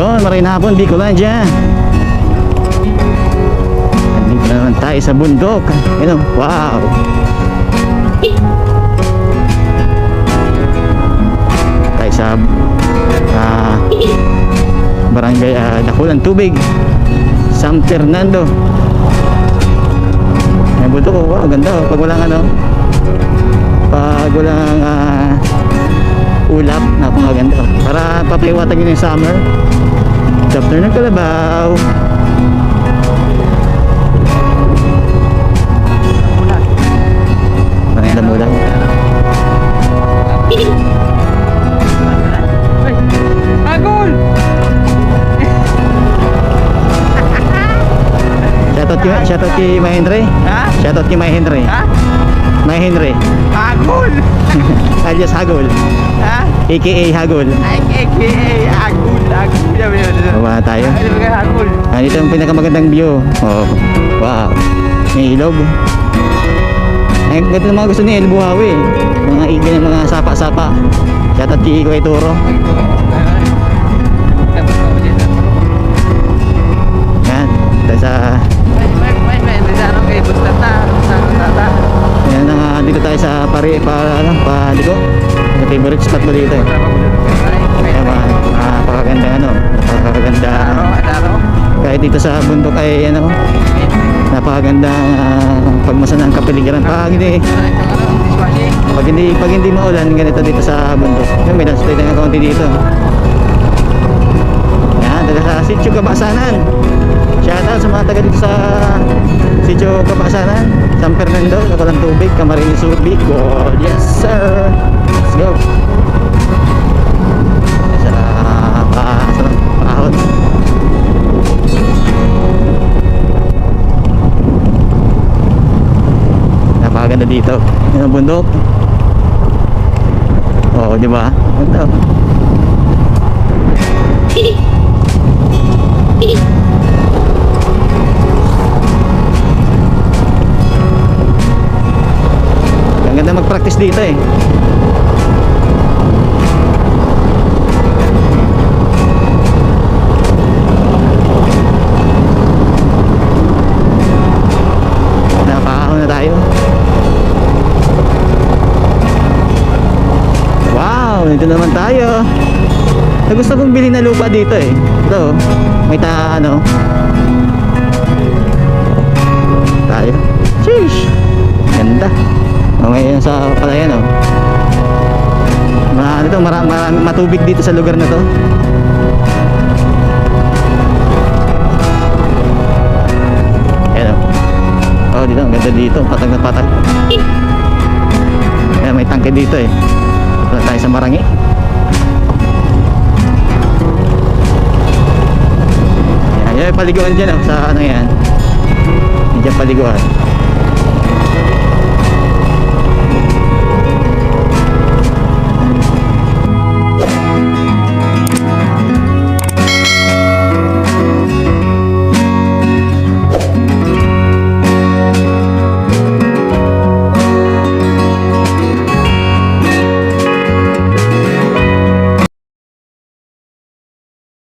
Yun, Marina hapon, Bicolandia. Nandito na naman tayo sa bundok. Yun, wow. Tayo sa barangay Dakulan Tubig, San Fernando. May bundok, wow, ganda. Pag walang pag walang ulap, napakaganda. Para papahiwatan yun yung summer. Chapter ng Kalabaw. Maganda mula. Agol! Shoutout kay May Henry. Ha? Shoutout kay May Henry. Ha? May Henry. Agol! Alias Hagol. Ha? AKA Hagol. AKA Agol. Agol. Baba tayo. Ano ba Agol? Dito ang pinakamagandang view. Oh, wow. May ilog. Ay, ganda ng mga gusto ni El Buhawi. Mga igan, mga sapa-sapa. Shoutout kay Kuya Turo. Yan. Dito sa... Yan na, dito tayo sa Paliko. Sa favorite spot ko dito eh. Ayan, napakaganda napakaganda. Kahit dito sa bundok ay napakaganda pagmasa ng kapaligiran. Pag hindi maulan, ganito dito sa bundok. Yan, may dance play na kaunti dito. Yan, dito sa Sitio Kabasanan. Shoutout sa mga taga dito sa Sitio Kabasanan, San Fernando, Dakulan Tubig, Camarines Sur, Bicol. Yes sir. Let's go. Sa paahon. Napakaganda dito. Yan ang bundok. Oo, di ba? Ganda. Ang ganda mag-practice dito eh. Napakahon na tayo. Wow, dito naman tayo. Gusto kong bilhin na lupa dito eh. Ito, may tayo. Sheesh. Ganda. Ngayon sa palayan marami matubig dito sa lugar na to. Ayan oh, dito ang ganda dito, patag na patag. Ayan, may tangke dito eh. Wala tayo sa Marangi. Ayan, paliguan dyan sa yan. Diyan paliguan.